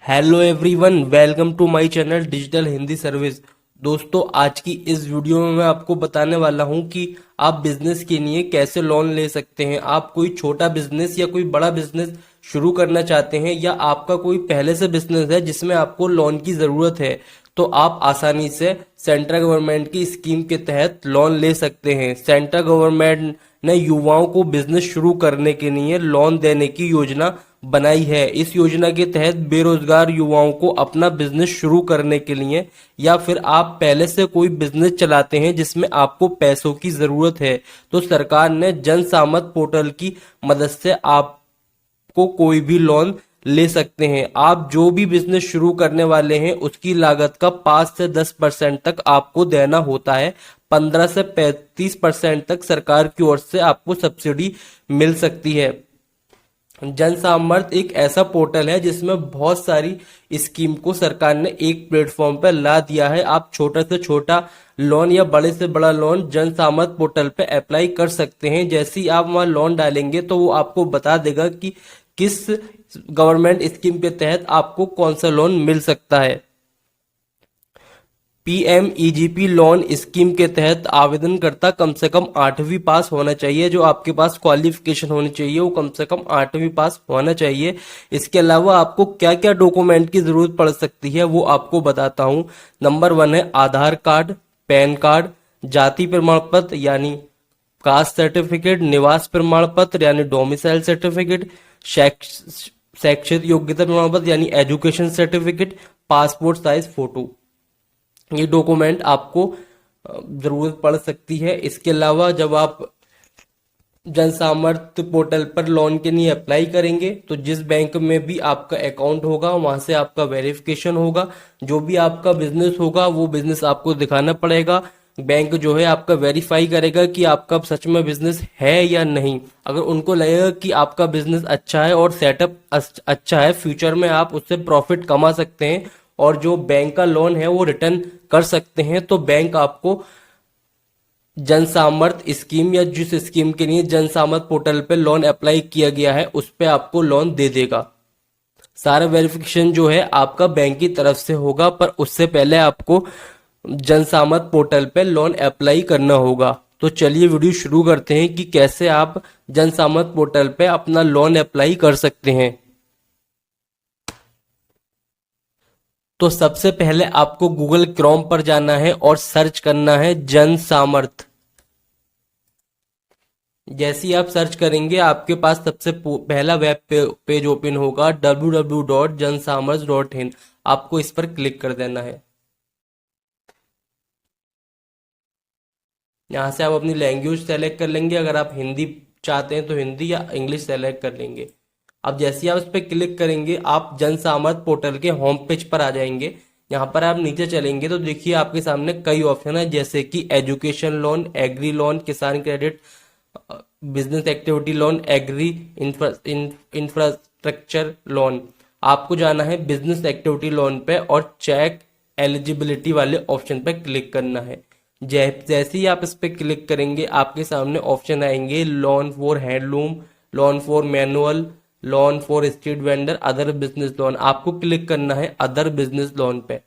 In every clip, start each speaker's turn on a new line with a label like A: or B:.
A: Hello everyone, welcome to my channel digital Hindi service. दोस्तों, आज की इस वीडियो में मैं आपको बताने वाला हूं कि आप बिजनेस के लिए कैसे लोन ले सकते हैं। आप कोई छोटा बिजनेस या कोई बड़ा बिजनेस शुरू करना चाहते हैं या आपका कोई पहले से बिजनेस है जिसमें आपको लोन की ज़रूरत है, तो आप आसानी से सेंट्रल गवर्नमेंट की स्कीम के तहत लोन ले सकते हैं। सेंट्रल गवर्नमेंट ने युवाओं को बिजनेस शुरू करने के लिए लोन देने की योजना बनाई है। इस योजना के तहत बेरोजगार युवाओं को अपना बिजनेस शुरू करने के लिए या फिर आप पहले से कोई बिजनेस चलाते हैं जिसमें आपको पैसों की जरूरत है, तो सरकार ने जन सामत पोर्टल की मदद से आपको कोई भी लोन ले सकते हैं। आप जो भी बिजनेस शुरू करने वाले हैं उसकी लागत का 5 से 10% तक आपको देना होता है। 15 से 35% तक सरकार की ओर से आपको सब्सिडी मिल सकती है। जन सामर्थ्य एक ऐसा पोर्टल है जिसमें बहुत सारी स्कीम को सरकार ने एक प्लेटफॉर्म पर ला दिया है। आप छोटा से छोटा लोन या बड़े से बड़ा लोन जन सामर्थ्य पोर्टल पे अप्लाई कर सकते हैं। जैसे ही आप वहां लोन डालेंगे तो वो आपको बता देगा कि किस गवर्नमेंट स्कीम के तहत आपको कौन सा लोन मिल सकता है। पीएमईजीपी लोन स्कीम के तहत आवेदनकर्ता कम से कम 8वीं पास होना चाहिए। जो आपके पास क्वालिफिकेशन होनी चाहिए वो कम से कम 8वीं पास होना चाहिए। इसके अलावा आपको क्या क्या डॉक्यूमेंट की जरूरत पड़ सकती है वो आपको बताता हूं। नंबर 1 है आधार कार्ड, पैन कार्ड, जाति प्रमाण पत्र यानी कास्ट सर्टिफिकेट, निवास प्रमाण पत्र यानी डोमिसाइल सर्टिफिकेट, शैक्षिक योग्यता प्रमाण पत्र यानी education certificate, passport size photo. ये डॉक्यूमेंट आपको जरूरत पड़ सकती है। इसके अलावा जब आप जन सामर्थ्य पोर्टल पर लोन के लिए अप्लाई करेंगे तो जिस बैंक में भी आपका अकाउंट होगा वहां से आपका वेरिफिकेशन होगा। जो भी आपका बिजनेस होगा वो बिजनेस आपको दिखाना पड़ेगा। बैंक जो है आपका वेरीफाई करेगा कि आपका सच में बिजनेस है या नहीं। अगर उनको लगेगा कि आपका बिजनेस अच्छा है और सेटअप अच्छा है, फ्यूचर में आप उससे प्रॉफिट कमा सकते हैं और जो बैंक का लोन है वो रिटर्न कर सकते हैं, तो बैंक आपको जन सामर्थ्य स्कीम या जिस स्कीम के लिए जन सामर्थ्य पोर्टल पे लोन अप्लाई किया गया है उस पे आपको लोन दे देगा। सारा वेरिफिकेशन जो है आपका बैंक की तरफ से होगा, पर उससे पहले आपको जन सामर्थ्य पोर्टल पे लोन अप्लाई करना होगा। तो चलिए वीडियो शुरू करते हैं कि कैसे आप जन सामर्थ्य पोर्टल पे अपना लोन अप्लाई कर सकते हैं। तो सबसे पहले आपको गूगल क्रोम पर जाना है और सर्च करना है जन सामर्थ्य। जैसे ही आप सर्च करेंगे आपके पास सबसे पहला वेब पेज ओपन होगा www.jansamarth.in। आपको इस पर क्लिक कर देना है। यहाँ से आप अपनी लैंग्वेज सेलेक्ट कर लेंगे। अगर आप हिंदी चाहते हैं तो हिंदी या इंग्लिश सेलेक्ट कर लेंगे। अब जैसे ही आप इस पर क्लिक करेंगे आप जन सामर्थ्य पोर्टल के होम पेज पर आ जाएंगे। यहाँ पर आप नीचे चलेंगे तो देखिए आपके सामने कई ऑप्शन है, जैसे कि education loan, agri loan, Kisan credit, business activity loan, agri infrastructure loan. आपको जाना है बिजनेस एक्टिविटी लोन पे और चेक एलिजिबिलिटी वाले ऑप्शन पे क्लिक करना है। जैसे ही आप इस पे क्लिक करेंगे आपके सामने ऑप्शन आएंगे loan for handloom, loan for manual, loan for street vendor, other business loan. आपको क्लिक करना है अदर बिजनेस लोन पे।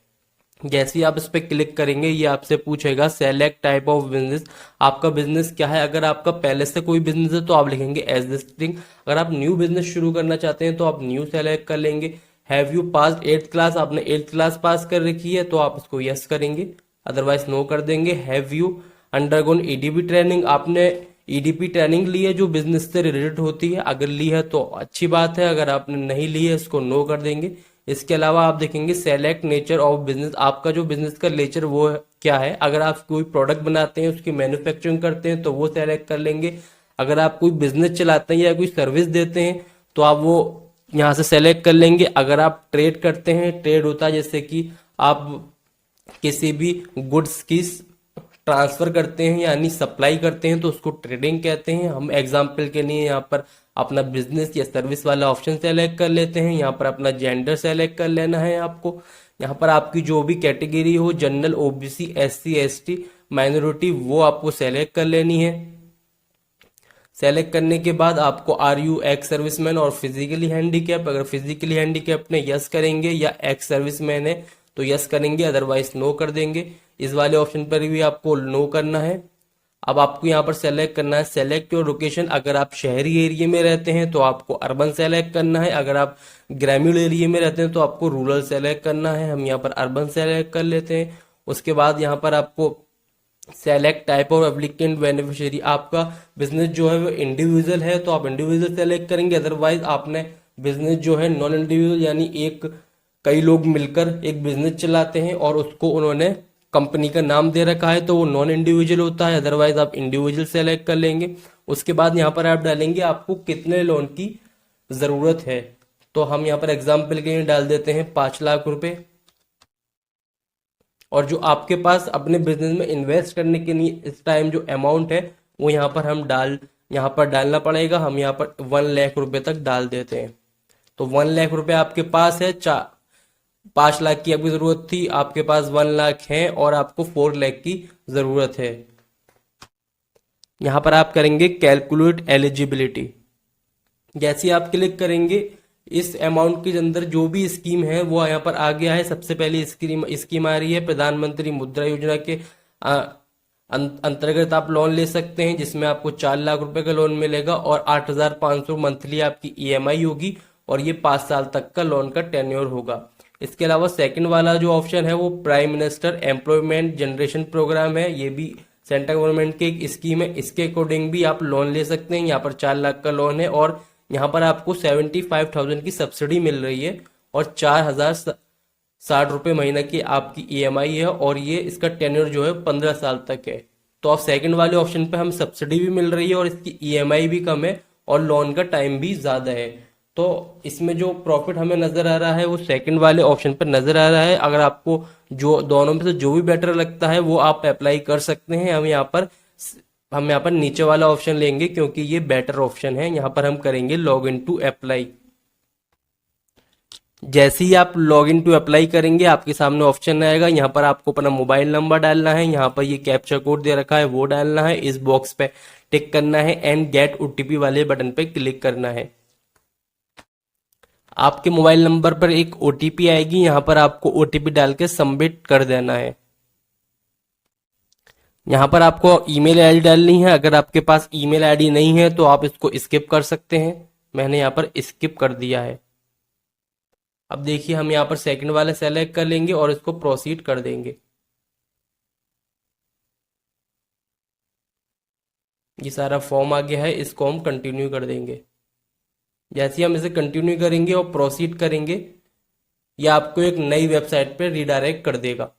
A: जैसे ही आप इस पे क्लिक करेंगे ये आपसे पूछेगा सेलेक्ट टाइप ऑफ बिजनेस, आपका बिजनेस क्या है। अगर आपका पहले से कोई बिजनेस है तो आप लिखेंगे एग्जिस्टिंग। अगर आप न्यू बिजनेस शुरू करना चाहते हैं तो आप न्यू सेलेक्ट कर लेंगे। Have you pass 8th class, आपने 8th क्लास पास कर रखी है तो आप इसको यस करेंगे, अदरवाइज नो कर देंगे। Have you undergone EDP training, आपने ईडीपी ट्रेनिंग ली है जो बिजनेस से रिलेटेड होती है, अगर ली है तो अच्छी बात है, अगर आपने नहीं ली है इसको नो कर देंगे। इसके अलावा आप देखेंगे सेलेक्ट नेचर ऑफ बिजनेस, आपका जो बिजनेस का नेचर वो क्या है। अगर आप कोई प्रोडक्ट बनाते हैं उसकी मैन्युफैक्चरिंग करते हैं तो वो सेलेक्ट कर लेंगे। अगर आप कोई बिजनेस चलाते हैं या कोई सर्विस देते हैं तो आप वो यहाँ से सेलेक्ट कर लेंगे। अगर आप ट्रेड करते हैं, ट्रेड होता है जैसे कि आप किसी भी गुड्स की ट्रांसफर करते हैं यानी सप्लाई करते हैं तो उसको ट्रेडिंग कहते हैं। हम एग्जांपल के लिए यहाँ पर अपना बिजनेस या सर्विस वाला ऑप्शन सेलेक्ट कर लेते हैं। यहाँ पर अपना जेंडर सेलेक्ट कर लेना है आपको। यहाँ पर आपकी जो भी कैटेगरी हो, general, OBC, SC, ST, minority, वो आपको सेलेक्ट कर लेनी है। सेलेक्ट करने के बाद आपको आर यू एक्स सर्विसमैन और फिजिकली हैंडीकैप, अगर फिजिकली हैंडीकैप ने यस करेंगे या एक्स सर्विसमैन है तो यस करेंगे, अदरवाइज नो कर देंगे। इस वाले ऑप्शन पर भी आपको नो करना है। अब आपको यहाँ पर सेलेक्ट करना है सेलेक्ट योर लोकेशन। अगर आप शहरी एरिया में रहते हैं तो आपको अर्बन सेलेक्ट करना है, अगर आप ग्रामीण एरिया में रहते हैं तो आपको रूरल सेलेक्ट करना है। हम यहाँ पर अर्बन सेलेक्ट कर लेते हैं। उसके बाद यहाँ पर आपको select type of applicant beneficiary, आपका बिजनेस जो है वो इंडिविजुअल है तो आप इंडिविजुअल सेलेक्ट करेंगे, अदरवाइज आपने बिजनेस जो है नॉन इंडिविजुअल यानी कई लोग मिलकर एक बिजनेस चलाते हैं और उसको उन्होंने कंपनी का नाम दे रखा है तो वो नॉन इंडिविजुअल होता है, अदरवाइज आप इंडिविजुअल सेलेक्ट कर लेंगे। उसके बाद यहाँ पर आप डालेंगे आपको कितने लोन की जरूरत है, तो हम यहाँ पर एग्जाम्पल के लिए डाल देते हैं 5 लाख रुपए। और जो आपके पास अपने बिजनेस में इन्वेस्ट करने के लिए इस टाइम जो अमाउंट है वो यहाँ पर डालना पड़ेगा। हम यहाँ पर 1 लाख रुपए तक डाल देते हैं। तो 1 लाख रुपए आपके पास है, 5 लाख की आपकी जरूरत थी, आपके पास 1 लाख है और आपको 4 लाख की जरूरत है। यहाँ पर आप करेंगे कैलकुलेट एलिजिबिलिटी। जैसे आप क्लिक करेंगे इस अमाउंट के अंदर जो भी स्कीम है वो यहाँ पर आ गया है। सबसे पहले स्कीम आ रही है प्रधानमंत्री मुद्रा योजना के अंतर्गत आप लोन ले सकते हैं, जिसमें आपको 4 लाख रुपए का लोन मिलेगा और 8,500 मंथली आपकी ईएमआई होगी और ये 5 साल तक का लोन का टेन्योर होगा। इसके अलावा सेकंड वाला जो ऑप्शन है वो prime minister employment generation programme है, ये भी सेंट्रल गवर्नमेंट की एक स्कीम है। इसके अकॉर्डिंग भी आप लोन ले सकते हैं। यहाँ पर 4 लाख का लोन है और यहाँ पर आपको 75,000 की सब्सिडी मिल रही है और 4,060 रुपये महीना की आपकी ईएमआई है और ये इसका टेन्योर जो है 15 साल तक है। तो आप सेकंड वाले ऑप्शन पे हम सब्सिडी भी मिल रही है और इसकी ईएमआई भी कम है और लोन का टाइम भी ज्यादा है। तो इसमें जो प्रॉफिट हमें नजर आ रहा है वो सेकंड वाले ऑप्शन पर नजर आ रहा है। अगर आपको जो दोनों में से जो भी बेटर लगता है वो आप अप्लाई कर सकते हैं। हम यहाँ पर नीचे वाला ऑप्शन लेंगे क्योंकि ये बेटर ऑप्शन है। यहाँ पर हम करेंगे लॉग इन टू अप्लाई। जैसे ही आप लॉग इन टू अप्लाई करेंगे आपके सामने ऑप्शन आएगा, यहाँ पर आपको अपना मोबाइल नंबर डालना है, यहाँ पर ये कैप्चा कोड दे रखा है वो डालना है, इस बॉक्स पे टिक करना है एंड गेट ओटीपी वाले बटन पे क्लिक करना है। आपके मोबाइल नंबर पर एक ओटीपी आएगी, यहाँ पर आपको ओटीपी डाल के सबमिट कर देना है। यहाँ पर आपको ईमेल आईडी डालनी है। अगर आपके पास ईमेल आईडी नहीं है तो आप इसको स्किप कर सकते हैं। मैंने यहाँ पर स्किप कर दिया है। अब देखिए हम यहाँ पर सेकंड वाला सेलेक्ट कर लेंगे और इसको प्रोसीड कर देंगे। ये सारा फॉर्म आ गया है, इसको हम कंटिन्यू कर देंगे। जैसे हम इसे कंटिन्यू करेंगे और प्रोसीड करेंगे यह आपको एक नई वेबसाइट पे रिडायरेक्ट कर देगा।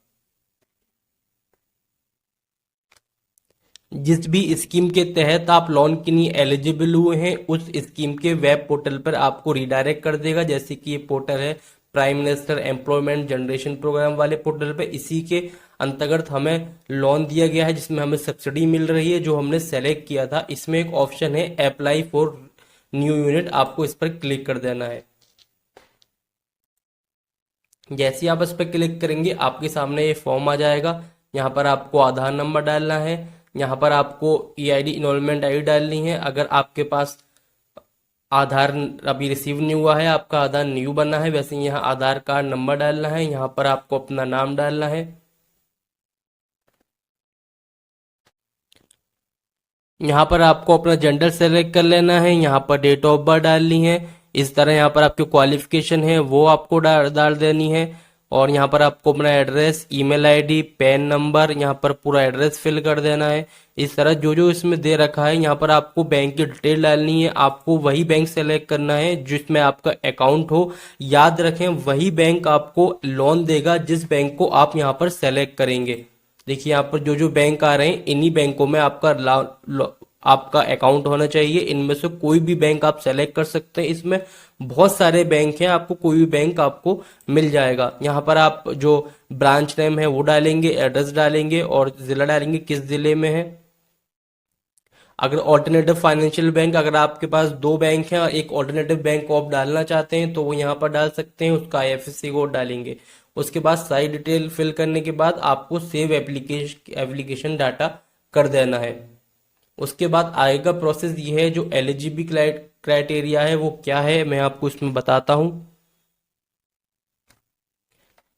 A: जिस भी स्कीम के तहत आप लोन के लिए एलिजिबल हुए हैं उस स्कीम के वेब पोर्टल पर आपको रिडायरेक्ट कर देगा। जैसे कि ये पोर्टल है prime minister employment generation programme वाले पोर्टल पे, इसी के अंतर्गत हमें लोन दिया गया है जिसमें हमें सब्सिडी मिल रही है जो हमने सेलेक्ट किया था। इसमें एक ऑप्शन है अप्लाई फॉर न्यू यूनिट, आपको इस पर क्लिक कर देना है। जैसे आप इस पर क्लिक करेंगे आपके सामने ये फॉर्म आ जाएगा। यहाँ पर आपको आधार नंबर डालना है, यहाँ पर आपको ईआईडी इनरोलमेंट आईडी डालनी है। अगर आपके पास आधार अभी रिसीव नहीं हुआ है, आपका आधार न्यू बना है, वैसे यहाँ आधार कार्ड नंबर डालना है। यहाँ पर आपको अपना नाम डालना है। यहाँ पर आपको अपना जेंडर सेलेक्ट कर लेना है। यहाँ पर डेट ऑफ बर्थ डालनी है। इस तरह यहाँ पर आपकी क्वालिफिकेशन है वो आपको डाल देनी है। और यहाँ पर आपको अपना address, email ID, pan number, यहाँ पर पूरा एड्रेस फिल कर देना है। इस तरह जो जो इसमें दे रखा है यहाँ पर आपको बैंक की डिटेल डालनी है। आपको वही बैंक सेलेक्ट करना है जिसमें आपका अकाउंट हो। याद रखें वही बैंक आपको लोन देगा जिस बैंक को आप यहाँ पर सेलेक्ट करेंगे। देखिए यहाँ पर जो जो बैंक आ रहे हैं इन्हीं बैंकों में आपका अकाउंट होना चाहिए। इनमें से कोई भी बैंक आप सेलेक्ट कर सकते हैं। इसमें बहुत सारे बैंक हैं, आपको कोई भी बैंक आपको मिल जाएगा। यहाँ पर आप जो ब्रांच नेम है वो डालेंगे, एड्रेस डालेंगे और जिला डालेंगे किस जिले में है। अगर ऑल्टरनेटिव फाइनेंशियल बैंक, अगर आपके पास 2 बैंक हैं और एक ऑल्टरनेटिव बैंक को आप डालना चाहते हैं तो वो यहाँ पर डाल सकते हैं, उसका आईएफएससी कोड डालेंगे। उसके बाद सारी डिटेल फिल करने के बाद आपको सेव एप्लीकेशन डाटा कर देना है। उसके बाद आगे का प्रोसेस ये है, जो एलिजिबिलिटी क्राइटेरिया है वो क्या है, मैं आपको इसमें बताता हूँ।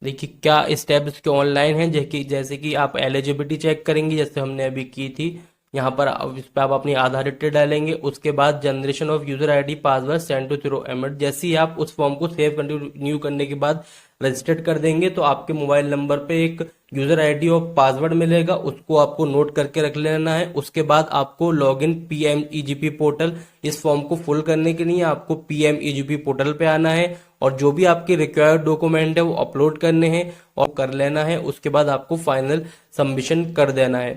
A: देखिए क्या स्टेप इसके ऑनलाइन है, जैसे कि आप एलिजिबिलिटी चेक करेंगे जैसे हमने अभी की थी। यहाँ पर इस पर आप अपनी आधार डिटेल डालेंगे। उसके बाद generation of user ID password send to through email, जैसे ही आप उस फॉर्म को सेव कंटिन्यू करने के बाद रजिस्टर्ड कर देंगे तो आपके मोबाइल नंबर पे एक यूजर आईडी और पासवर्ड मिलेगा, उसको आपको नोट करके रख लेना है। उसके बाद आपको लॉग इन PMEGP पोर्टल, इस फॉर्म को फुल करने के लिए आपको PMEGP पोर्टल पे आना है और जो भी आपके रिक्वायर्ड डॉक्यूमेंट है वो अपलोड करने हैं और कर लेना है। उसके बाद आपको फाइनल सबमिशन कर देना है।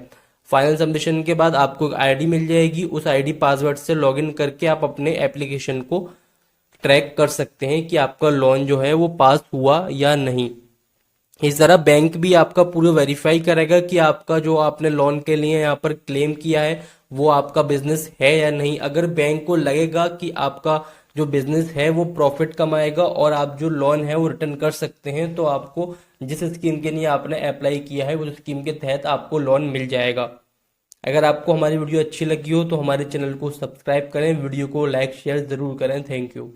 A: फाइनल सबमिशन के बाद आपको एक आईडी मिल जाएगी, उस आईडी पासवर्ड से लॉगिन करके आप अपने एप्लीकेशन को ट्रैक कर सकते हैं कि आपका लोन जो है वो पास हुआ या नहीं। इस तरह बैंक भी आपका पूरा वेरीफाई करेगा कि आपका जो आपने लोन के लिए यहाँ पर क्लेम किया है वो आपका बिजनेस है या नहीं। अगर बैंक को लगेगा कि आपका जो बिजनेस है वो प्रॉफिट कमाएगा और आप जो लोन है वो रिटर्न कर सकते हैं, तो आपको जिस स्कीम के लिए आपने अप्लाई किया है उस स्कीम के तहत आपको लोन मिल जाएगा। अगर आपको हमारी वीडियो अच्छी लगी हो तो हमारे चैनल को सब्सक्राइब करें, वीडियो को लाइक शेयर जरूर करें। Thank you.